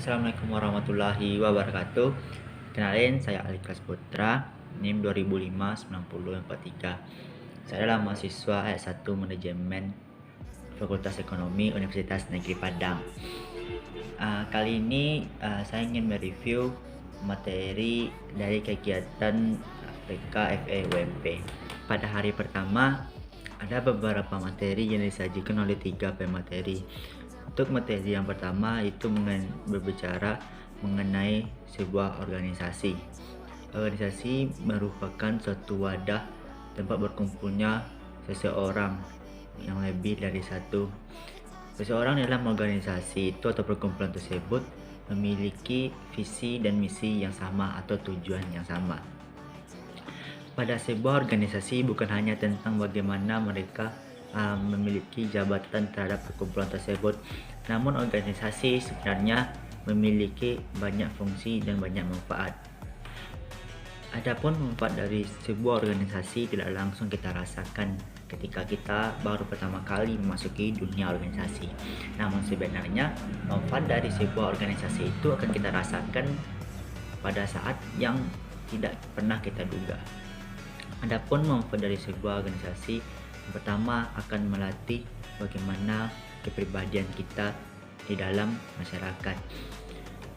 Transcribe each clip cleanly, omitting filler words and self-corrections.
Assalamualaikum warahmatullahi wabarakatuh. Kenalin, saya Alikas Putra, NIM 2005-9043. Saya adalah mahasiswa S1 Manajemen Fakultas Ekonomi Universitas Negeri Padang. Kali ini saya ingin mereview materi dari kegiatan PKFE UMP. Pada hari pertama, ada beberapa materi yang disajikan oleh 3 pemateri. Untuk materi yang pertama itu berbicara mengenai sebuah organisasi. Organisasi merupakan suatu wadah tempat berkumpulnya seseorang yang lebih dari satu. Seseorang dalam organisasi itu atau perkumpulan tersebut memiliki visi dan misi yang sama atau tujuan yang sama. Pada sebuah organisasi bukan hanya tentang bagaimana mereka memiliki jabatan terhadap perkumpulan tersebut, namun organisasi sebenarnya memiliki banyak fungsi dan banyak manfaat. Adapun manfaat dari sebuah organisasi tidak langsung kita rasakan ketika kita baru pertama kali memasuki dunia organisasi. Namun sebenarnya manfaat dari sebuah organisasi itu akan kita rasakan pada saat yang tidak pernah kita duga. Adapun manfaat dari sebuah organisasi, yang pertama akan melatih bagaimana kepribadian kita di dalam masyarakat.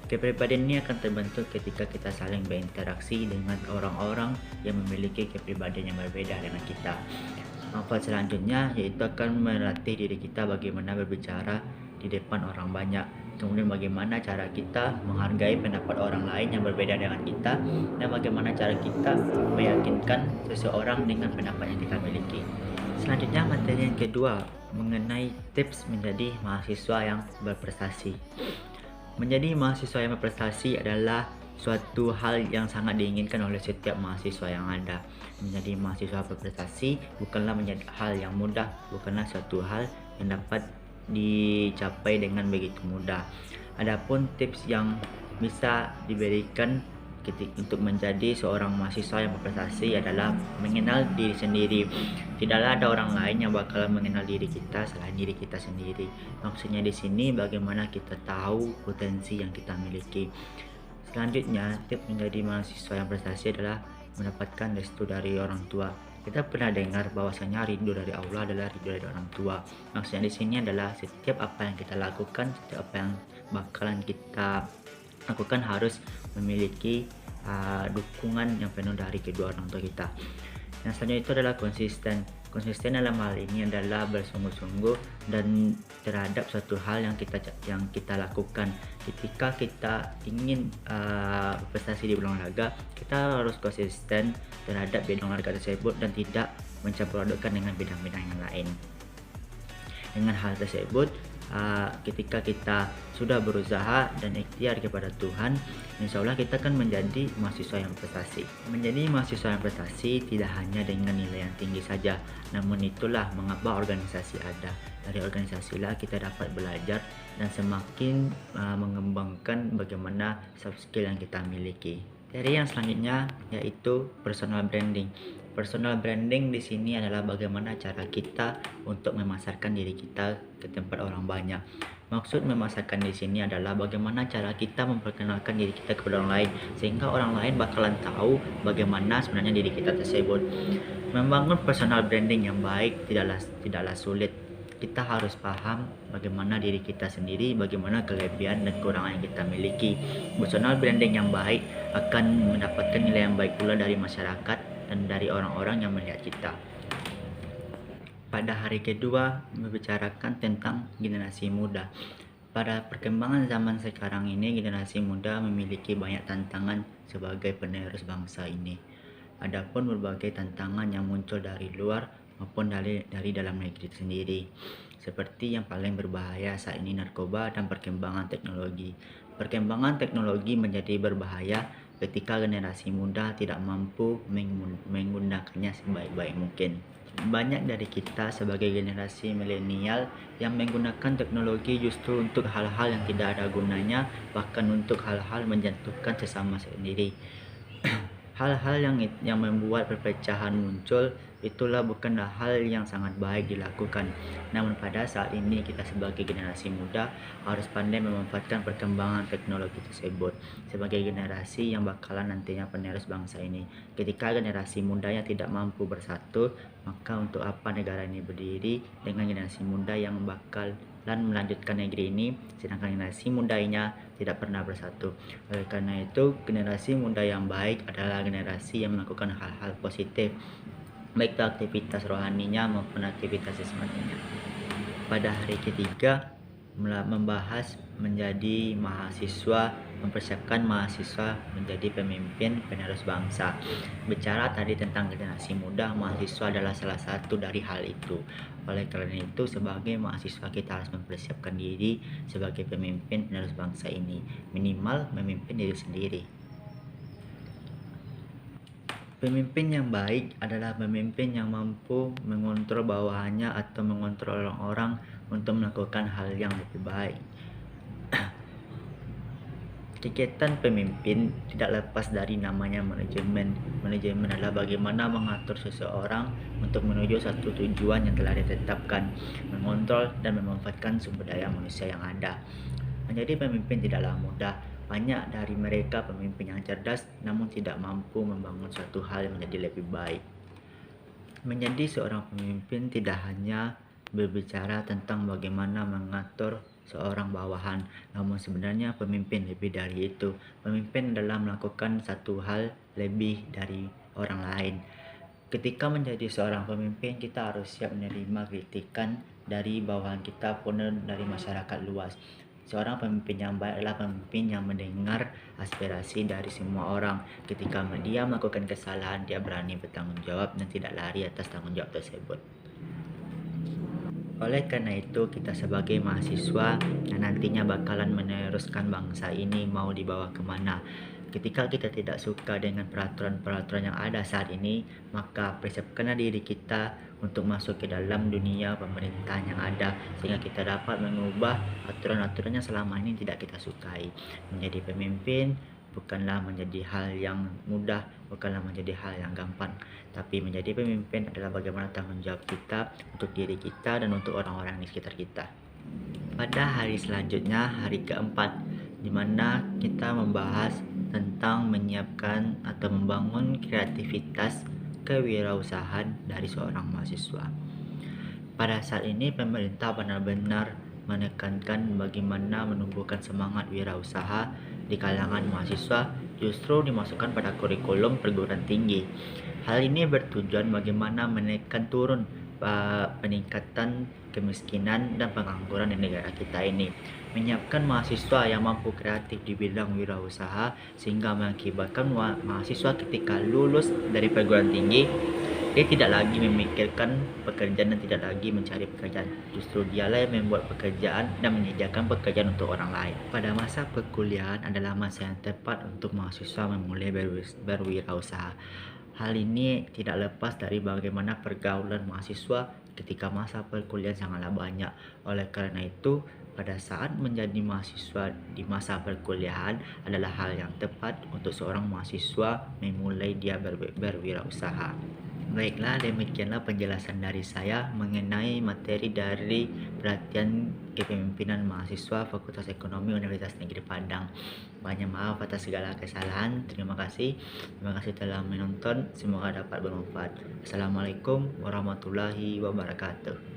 Kepribadian ini akan terbentuk ketika kita saling berinteraksi dengan orang-orang yang memiliki kepribadian yang berbeda dengan kita. Manfaat selanjutnya yaitu akan melatih diri kita bagaimana berbicara di depan orang banyak. Kemudian bagaimana cara kita menghargai pendapat orang lain yang berbeda dengan kita, dan bagaimana cara kita meyakinkan seseorang dengan pendapat yang kita miliki. Selanjutnya materi yang kedua mengenai tips menjadi mahasiswa yang berprestasi. Menjadi mahasiswa yang berprestasi adalah suatu hal yang sangat diinginkan oleh setiap mahasiswa yang ada. Menjadi mahasiswa berprestasi bukanlah menjadi hal yang mudah, bukanlah suatu hal yang dapat dicapai dengan begitu mudah. Adapun tips yang bisa diberikan untuk menjadi seorang mahasiswa yang berprestasi adalah mengenal diri sendiri. Tidaklah ada orang lain yang bakalan mengenal diri kita selain diri kita sendiri. Maksudnya di sini bagaimana kita tahu potensi yang kita miliki. Selanjutnya, tips menjadi mahasiswa yang berprestasi adalah mendapatkan restu dari orang tua. Kita pernah dengar bahwasanya rindu dari Allah adalah rindu dari orang tua. Maksudnya di sini adalah setiap apa yang kita lakukan, setiap apa yang bakalan kita lakukan harus memiliki dukungan yang penuh dari kedua orang tua kita. Yang selanjutnya itu adalah konsisten. Konsisten dalam hal ini adalah bersungguh-sungguh dan terhadap suatu hal yang kita lakukan. Ketika kita ingin berprestasi di bidang olahraga, kita harus konsisten terhadap bidang olahraga tersebut dan tidak mencampur adukkan dengan bidang-bidang yang lain. Dengan hal tersebut, ketika kita sudah berusaha dan ikhtiar kepada Tuhan, insya Allah kita akan menjadi mahasiswa yang berprestasi. Menjadi mahasiswa yang berprestasi tidak hanya dengan nilai yang tinggi saja, namun itulah mengapa organisasi ada. Dari organisasilah kita dapat belajar dan semakin mengembangkan bagaimana soft skill yang kita miliki. Dari yang selanjutnya yaitu personal branding. Personal branding di sini adalah bagaimana cara kita untuk memasarkan diri kita ke tempat orang banyak. Maksud memasarkan di sini adalah bagaimana cara kita memperkenalkan diri kita kepada orang lain sehingga orang lain bakalan tahu bagaimana sebenarnya diri kita tersebut. Membangun personal branding yang baik tidaklah sulit. Kita harus paham bagaimana diri kita sendiri, bagaimana kelebihan dan kekurangan yang kita miliki. Personal branding yang baik akan mendapatkan nilai yang baik pula dari masyarakat dan dari orang-orang yang melihat kita. Pada hari kedua membicarakan tentang generasi muda. Pada perkembangan zaman sekarang ini, generasi muda memiliki banyak tantangan sebagai penerus bangsa ini. Adapun berbagai tantangan yang muncul dari luar maupun dari dalam negeri sendiri. Seperti yang paling berbahaya saat ini narkoba dan perkembangan teknologi. Perkembangan teknologi menjadi berbahaya ketika generasi muda tidak mampu menggunakannya sebaik-baik mungkin. Banyak dari kita sebagai generasi milenial yang menggunakan teknologi justru untuk hal-hal yang tidak ada gunanya, bahkan untuk hal-hal menjatuhkan sesama sendiri. Hal-hal yang membuat perpecahan muncul itulah bukanlah hal yang sangat baik dilakukan. Namun pada saat ini kita sebagai generasi muda harus pandai memanfaatkan perkembangan teknologi tersebut sebagai generasi yang bakalan nantinya penerus bangsa ini. Ketika generasi mudanya tidak mampu bersatu, maka untuk apa negara ini berdiri dengan generasi muda yang bakalan melanjutkan negeri ini, sedangkan generasi mudanya tidak pernah bersatu. Oleh karena itu, generasi muda yang baik adalah generasi yang melakukan hal-hal positif, baik itu aktivitas rohaninya maupun aktivitas jasmaninya. Pada hari ketiga, membahas menjadi mahasiswa, mempersiapkan mahasiswa menjadi pemimpin penerus bangsa. Bicara tadi tentang generasi muda, mahasiswa adalah salah satu dari hal itu. Oleh karena itu, sebagai mahasiswa kita harus mempersiapkan diri sebagai pemimpin penerus bangsa ini, minimal memimpin diri sendiri. Pemimpin yang baik adalah pemimpin yang mampu mengontrol bawahannya atau mengontrol orang-orang untuk melakukan hal yang lebih baik. Kegiatan pemimpin tidak lepas dari namanya manajemen. Manajemen adalah bagaimana mengatur seseorang untuk menuju satu tujuan yang telah ditetapkan, mengontrol dan memanfaatkan sumber daya manusia yang ada. Menjadi pemimpin tidaklah mudah. Banyak dari mereka pemimpin yang cerdas namun tidak mampu membangun suatu hal yang menjadi lebih baik. Menjadi seorang pemimpin tidak hanya berbicara tentang bagaimana mengatur seorang bawahan, namun sebenarnya pemimpin lebih dari itu. Pemimpin adalah melakukan satu hal lebih dari orang lain. Ketika menjadi seorang pemimpin, kita harus siap menerima kritikan dari bawahan kita pun dari masyarakat luas. Seorang pemimpin yang baik adalah pemimpin yang mendengar aspirasi dari semua orang. Ketika dia melakukan kesalahan, dia berani bertanggung jawab dan tidak lari atas tanggung jawab tersebut. Oleh karena itu, kita sebagai mahasiswa yang nantinya bakalan meneruskan bangsa ini mau dibawa kemana. Ketika kita tidak suka dengan peraturan-peraturan yang ada saat ini, maka persiapkanlah diri kita untuk masuk ke dalam dunia pemerintahan yang ada, sehingga kita dapat mengubah aturan-aturan yang selama ini tidak kita sukai. Menjadi pemimpin bukanlah menjadi hal yang mudah, bukanlah menjadi hal yang gampang, tapi menjadi pemimpin adalah bagaimana tanggung jawab kita untuk diri kita dan untuk orang-orang di sekitar kita. Pada hari selanjutnya, hari keempat, di mana kita membahas tentang menyiapkan atau membangun kreativitas kewirausahaan dari seorang mahasiswa. Pada saat ini pemerintah benar-benar menekankan bagaimana menumbuhkan semangat wirausaha di kalangan mahasiswa, justru dimasukkan pada kurikulum perguruan tinggi. Hal ini bertujuan bagaimana menekan turun peningkatan kemiskinan dan pengangguran di negara kita ini. Menyiapkan mahasiswa yang mampu kreatif di bidang wirausaha sehingga mengakibatkan mahasiswa ketika lulus dari perguruan tinggi, dia tidak lagi memikirkan pekerjaan dan tidak lagi mencari pekerjaan. Justru dialah yang membuat pekerjaan dan menyediakan pekerjaan untuk orang lain. Pada masa perkuliahan adalah masa yang tepat untuk mahasiswa memulai berwirausaha. Hal ini tidak lepas dari bagaimana pergaulan mahasiswa ketika masa perkuliahan sangatlah banyak. Oleh karena itu, pada saat menjadi mahasiswa di masa perkuliahan adalah hal yang tepat untuk seorang mahasiswa memulai dia berwirausaha. Baiklah, demikianlah penjelasan dari saya mengenai materi dari pelatihan kepemimpinan mahasiswa Fakultas Ekonomi Universitas Negeri Padang. Banyak maaf atas segala kesalahan. Terima kasih telah menonton. Semoga dapat bermanfaat. Assalamualaikum warahmatullahi wabarakatuh.